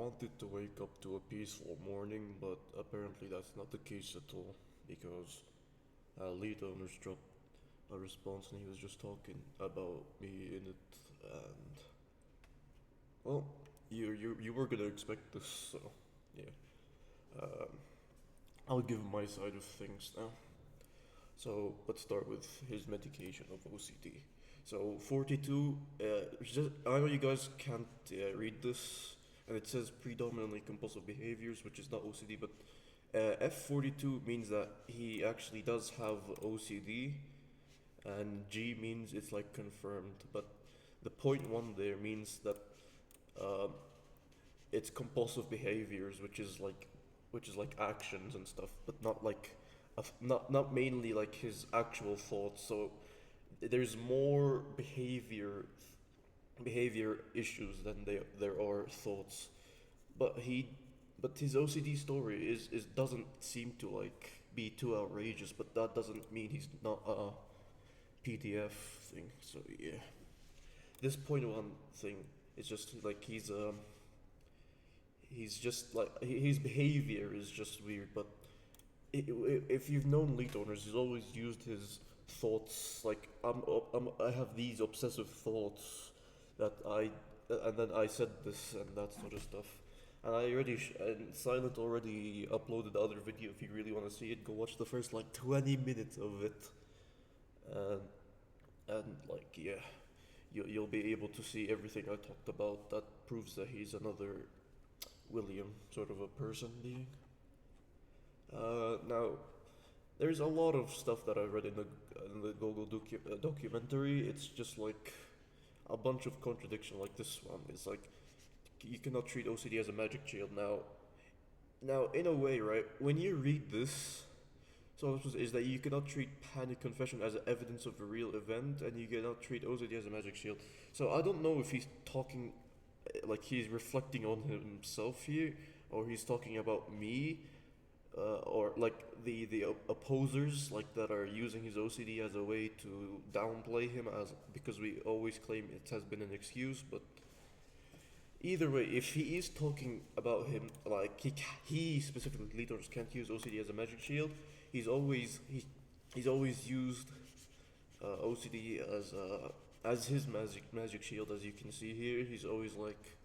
wanted to wake up to a peaceful morning, but apparently that's not the case at all because lead owners dropped a response and he was just talking about me in it, and well, you were gonna expect this, so yeah. Um, I'll give my side of things now. So let's start with his medication of OCD. So 42. I know you guys can't read this, and it says predominantly compulsive behaviors, which is not OCD, but F42 means that he actually does have OCD, and G means it's like confirmed. But the point one there means that um, it's compulsive behaviors, which is like actions and stuff, but not like not mainly like his actual thoughts. So there's more behavior issues than there are thoughts. But his OCD story is doesn't seem to like be too outrageous, but that doesn't mean he's not a PDF thing. So yeah, this point one thing is just like he's just like his behavior is just weird. But if you've known lead owners, he's always used his thoughts like I have these obsessive thoughts that and then I said this and that sort of stuff. And and Silent already uploaded the other video. If you really want to see it, go watch the first like 20 minutes of it. And like yeah, you'll be able to see everything I talked about. That proves that he's another William sort of a person being. Now, there's a lot of stuff that I read in the Google documentary. It's just like a bunch of contradiction. Like this one, it's like you cannot treat OCD as a magic shield. Now in a way, right? When you read this, so is that you cannot treat panic confession as evidence of a real event, and you cannot treat OCD as a magic shield. So I don't know if he's talking, like he's reflecting on himself here, or he's talking about me, or like the opposers like that are using his OCD as a way to downplay him as because we always claim it has been an excuse. But either way, if he is talking about him, like he specifically leaders can't use OCD as a magic shield. He's always used OCD as his magic shield, as you can see here. He's always like,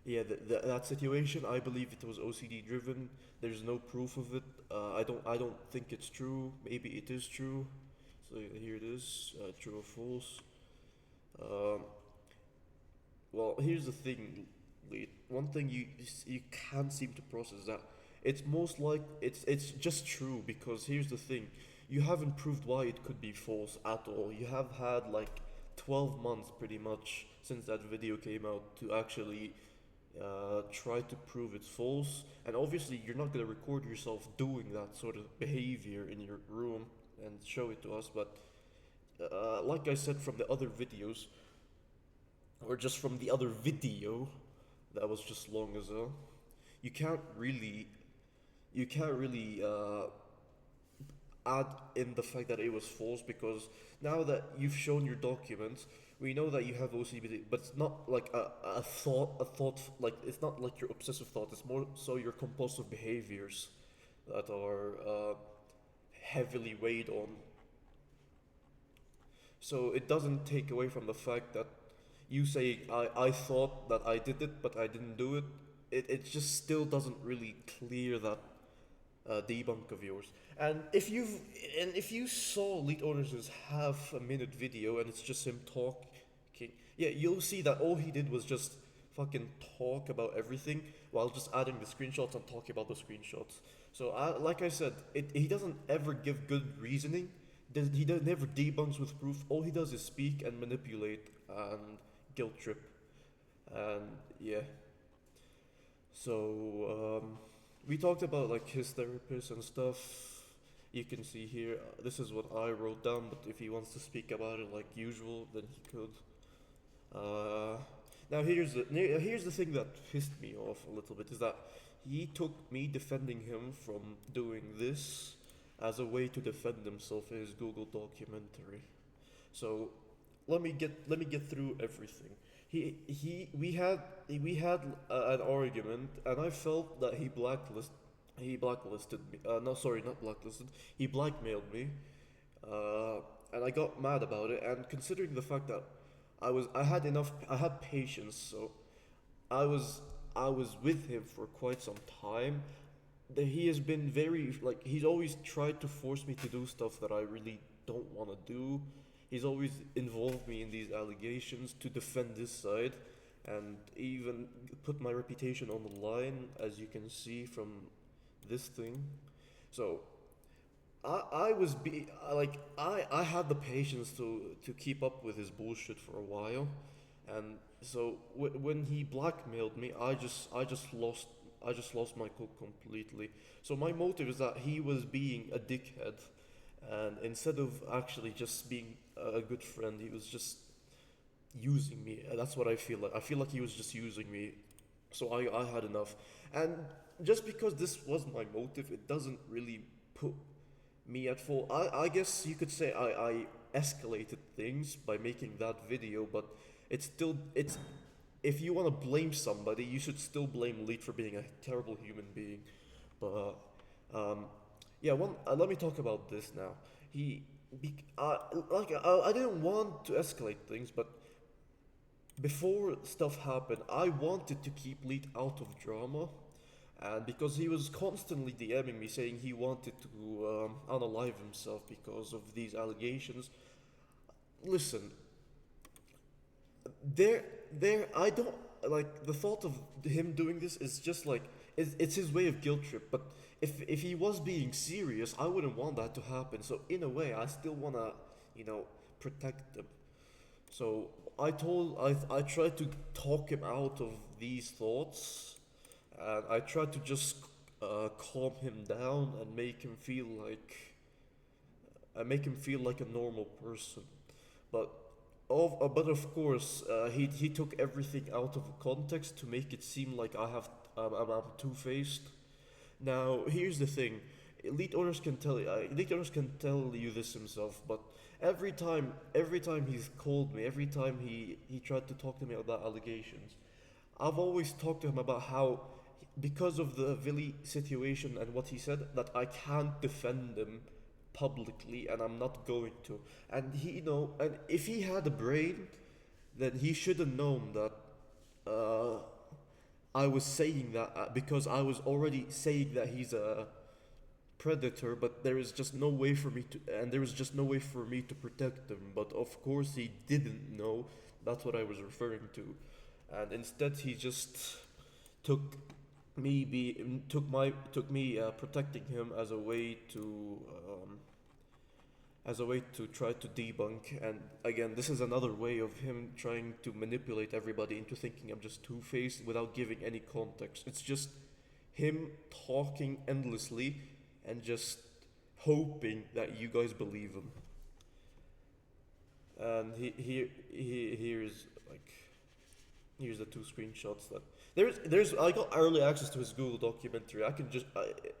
yeah, that situation. I believe it was OCD driven. There's no proof of it. I don't think it's true. Maybe it is true. So here it is, true or false. Um, well, here's the thing, Lee. One thing you can't seem to process is that it's most like it's just true because here's the thing, you haven't proved why it could be false at all. You have had like 12 months pretty much since that video came out to actually try to prove it's false, and obviously you're not gonna record yourself doing that sort of behavior in your room and show it to us. But like I said from the other videos, or just from the other video that was just long as hell, you can't really you can't really add in the fact that it was false because now that you've shown your documents, we know that you have OCD, but it's not like a thought, like it's not like your obsessive thought, it's more so your compulsive behaviors that are heavily weighed on. So it doesn't take away from the fact that you say I thought that I did it but I didn't do it. It just still doesn't really clear that debunk of yours. And if you saw Lead Owners' half a minute video and it's just him talking, yeah, you'll see that all he did was just fucking talk about everything while just adding the screenshots and talking about the screenshots. So like I said, he doesn't ever give good reasoning. Never debunks with proof. All he does is speak and manipulate and guilt trip. And yeah, so we talked about like his therapist and stuff. You can see here, this is what I wrote down, but if he wants to speak about it like usual, then he could. Uh, Now here's the thing that pissed me off a little bit is that he took me defending him from doing this as a way to defend himself in his Google documentary. So let me get through everything. we had an argument, and I felt that he blacklisted me. No, sorry, not blacklisted. He blackmailed me, and I got mad about it. And considering the fact that I had patience, so I was I was with him for quite some time. That he has been very like he's always tried to force me to do stuff that I really don't want to do. He's always involved me in these allegations to defend this side, and even put my reputation on the line, as you can see from this thing. So I was be like I had the patience to keep up with his bullshit for a while, and so when he blackmailed me, I just lost my cool completely. So my motive is that he was being a dickhead, and instead of actually just being a good friend, he was just using me. That's what I feel like. I feel like he was just using me. So I had enough. And just because this was my motive, it doesn't really put me at fault. I guess you could say I escalated things by making that video, but it's if you want to blame somebody, you should still blame Leet for being a terrible human being. But yeah, let me talk about this now. He, I didn't want to escalate things, but before stuff happened, I wanted to keep Leet out of drama, and because he was constantly DMing me saying he wanted to unalive himself because of these allegations. Listen, there I don't like the thought of him doing this is just like it's his way of guilt trip. But if he was being serious, I wouldn't want that to happen. So in a way, I still wanna protect him. So I tried to talk him out of these thoughts, and I tried to just calm him down and make him feel like a normal person. But of course, he took everything out of context to make it seem like I'm two faced. Now here's the thing, elite owners can tell you this himself, but every time he's called me, every time he tried to talk to me about allegations, I've always talked to him about how, because of the Vili situation and what he said, that I can't defend him publicly, and I'm not going to. And and if he had a brain, then he should have known that I was saying that because I was already saying that he's a predator, but there is just no way for me to, and there was just no way for me to protect him. But of course, he didn't know. That's what I was referring to, and instead he just took took me protecting him as a way to try to debunk. And again, this is another way of him trying to manipulate everybody into thinking I'm just two-faced without giving any context. It's just him talking endlessly and just hoping that you guys believe him. And here's the two screenshots that there's I got early access to his Google documentary.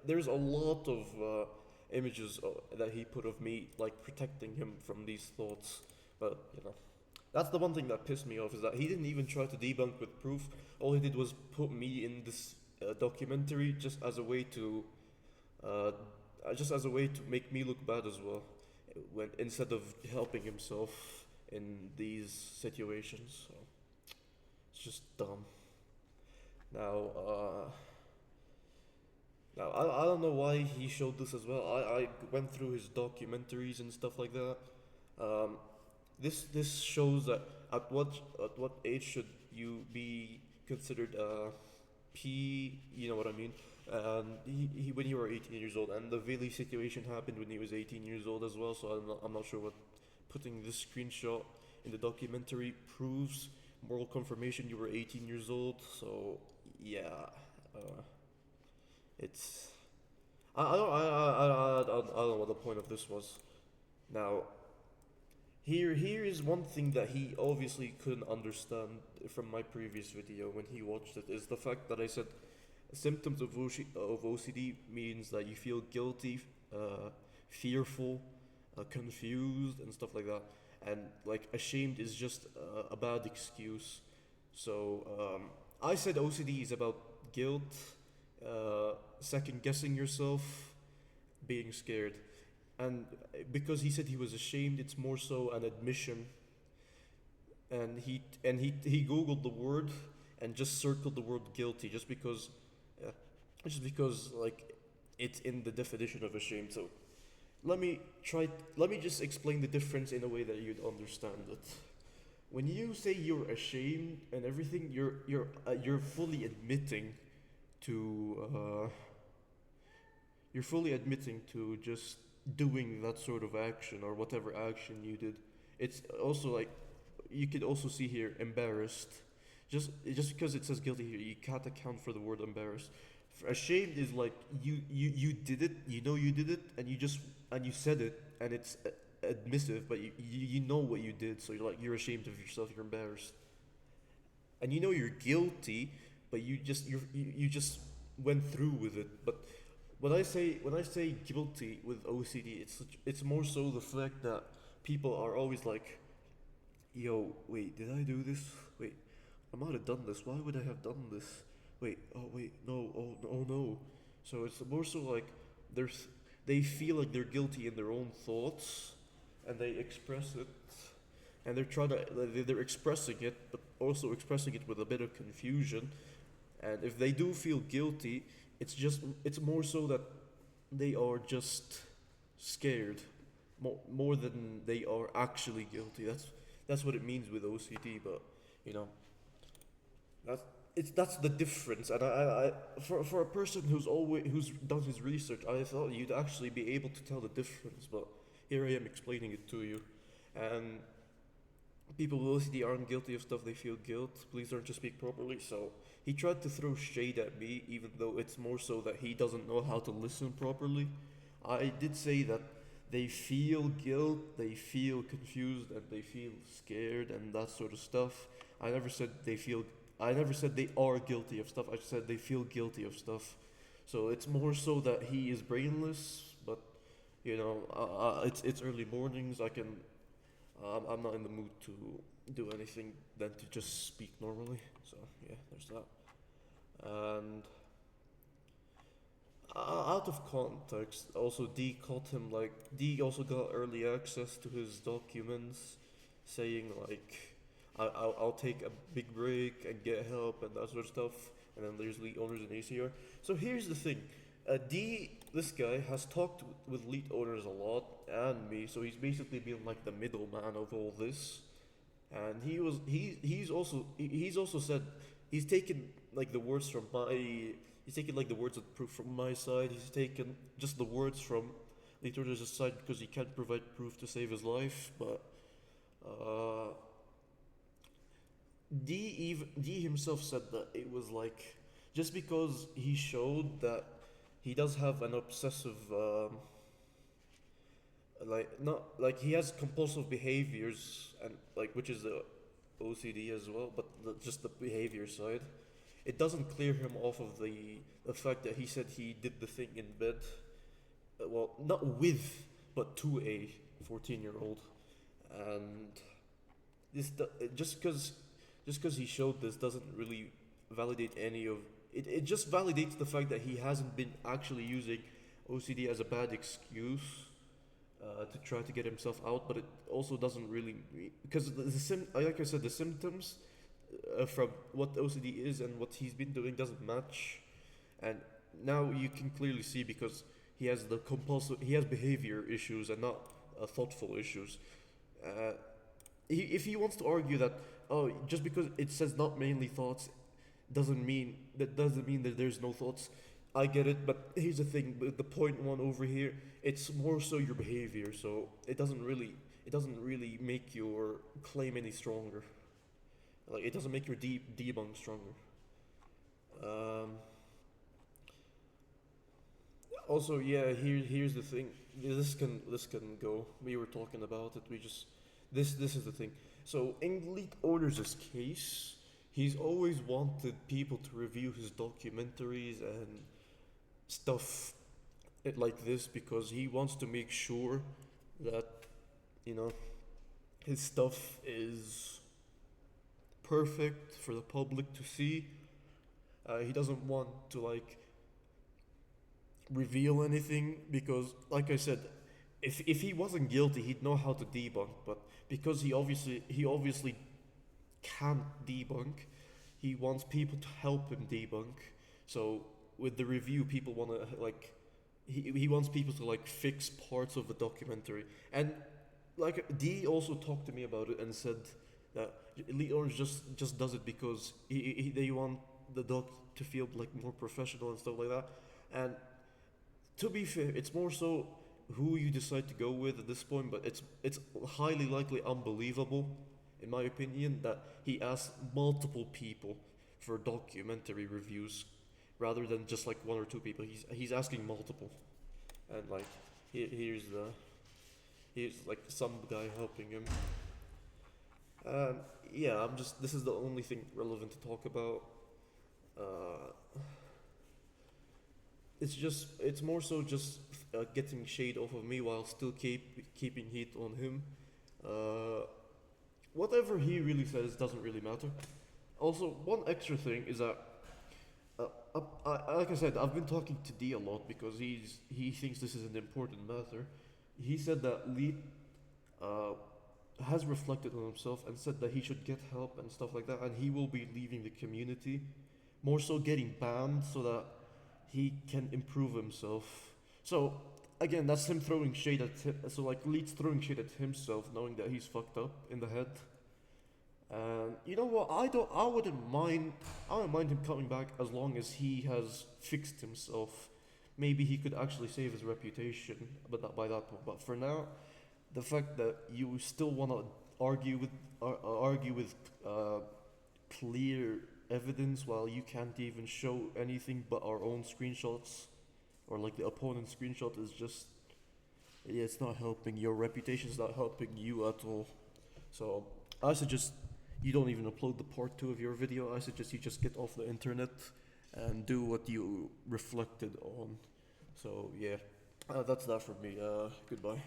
There's a lot of images that he put of me like protecting him from these thoughts. But that's the one thing that pissed me off, is that he didn't even try to debunk with proof. All he did was put me in this documentary uh, just as a way to make me look bad as well, when instead of helping himself in these situations. So it's just dumb. Now, I don't know why he showed this as well. I went through his documentaries and stuff like that. Um, this shows that at what age should you be considered P? You know what I mean? And he when you were 18 years old, and the Vili situation happened when he was 18 years old as well. So I'm not sure what putting this screenshot in the documentary proves. Moral confirmation, you were 18 years old. So yeah. It's I don't know what the point of this was. Now, here is one thing that he obviously couldn't understand from my previous video when he watched it, is the fact that I said symptoms of OCD means that you feel guilty, fearful, confused, and stuff like that. And like ashamed is just a bad excuse. So I said OCD is about guilt, second guessing yourself, being scared, and because he said he was ashamed, it's more so an admission. And he googled the word and just circled the word guilty uh, just because like it's in the definition of ashamed. So let me try. Let me just explain the difference in a way that you'd understand it. When you say you're ashamed and everything, you're fully admitting to you're fully admitting to just doing that sort of action or whatever action you did. It's also like you could also see here embarrassed. Just because it says guilty here, you can't account for the word embarrassed. Ashamed is like you did it, you know you did it, and you said it, and it's admissive, but you know what you did, so you're ashamed of yourself, you're embarrassed, and you know you're guilty, but you just went through with it. But when I say guilty with OCD, it's more so the fact that people are always like, yo, wait, did I do this? Wait, I might have done this. Why would I have done this? Wait, oh wait, no, oh no, oh no. So it's more so like there's they feel like they're guilty in their own thoughts, and they express it, and they're expressing it, but also expressing it with a bit of confusion. And if they do feel guilty, it's more so that they are just scared, more than they are actually guilty. That's what it means with OCD. But you know, that's the difference. And for a person who's done his research, I thought you'd actually be able to tell the difference. But here I am explaining it to you. And people with OCD aren't guilty of stuff they feel guilt. Please learn to speak properly. So he tried to throw shade at me, even though it's more so that he doesn't know how to listen properly. I did say that they feel guilt, they feel confused, and they feel scared, and that sort of stuff. I never said they feel. I never said they are guilty of stuff. I said they feel guilty of stuff. So it's more so that he is brainless. But it's early mornings. I'm not in the mood to do anything than to just speak normally. So yeah, there's that. And out of context, also D caught him like D also got early access to his documents, saying like, I'll take a big break and get help and that sort of stuff. And then there's lead owners in ACR. So here's the thing, D, this guy has talked with lead owners a lot and me, so he's basically been like the middleman of all this. And he's also said he's taken like the words from my he's taken like the words of proof from my side. He's taken just the words from lead owners' side because he can't provide proof to save his life. But uh, D himself said that it was like just because he showed that he does have an obsessive like not like he has compulsive behaviors, and like which is the OCD as well, but just the behavior side. It doesn't clear him off of the fact that he said he did the thing in bed. Well, not with, but to a 14-year-old, and just because he showed this doesn't really validate any of it. It just validates the fact that he hasn't been actually using OCD as a bad excuse to try to get himself out. But it also doesn't really, because like I said, the symptoms from what OCD is and what he's been doing doesn't match. And now you can clearly see, because he has behavior issues and not thoughtful issues. Uh, if he wants to argue that, oh, just because it says not mainly thoughts doesn't mean that there's no thoughts. I get it, but here's the thing: the point one over here, it's more so your behavior. So it doesn't really make your claim any stronger. Like it doesn't make your debunk stronger. Um, Also, yeah, here's the thing. This can go. We were talking about it. This is the thing. So in Leet Owner's case, he's always wanted people to review his documentaries and stuff like this, because he wants to make sure that you know his stuff is perfect for the public to see. He doesn't want to like reveal anything because, like I said, if he wasn't guilty, he'd know how to debunk. But because he obviously can't debunk, he wants people to help him debunk. So with the review, people want to like he wants people to like fix parts of the documentary. And like D also talked to me about it and said that Elite Orange just does it because they want the doc to feel like more professional and stuff like that. And to be fair, it's more so who you decide to go with at this point, but it's highly likely unbelievable, in my opinion, that he asked multiple people for documentary reviews rather than just like one or two people. He's asking multiple, and like here's like some guy helping him. Yeah, I'm just this is the only thing relevant to talk about. Uh, it's more so just getting shade off of me while still keeping heat on him. Uh, Whatever he really says doesn't really matter. Also, one extra thing is that, like I said, I've been talking to D a lot because he thinks this is an important matter. He said that Lee uh, has reflected on himself and said that he should get help and stuff like that, and he will be leaving the community, more so getting banned so that he can improve himself. So again, that's him throwing shade at him. So like Leeds throwing shade at himself, knowing that he's fucked up in the head. And you know what? I wouldn't mind. I wouldn't mind him coming back as long as he has fixed himself. Maybe he could actually save his reputation, but not by that point. But for now, the fact that you still want to argue with clear evidence while you can't even show anything but our own screenshots or like the opponent's screenshot is just, yeah, it's not helping. Your reputation's not helping you at all. So I suggest you don't even upload the part 2 of your video. I suggest you just get off the internet and do what you reflected on. So yeah, that's that from me. Goodbye.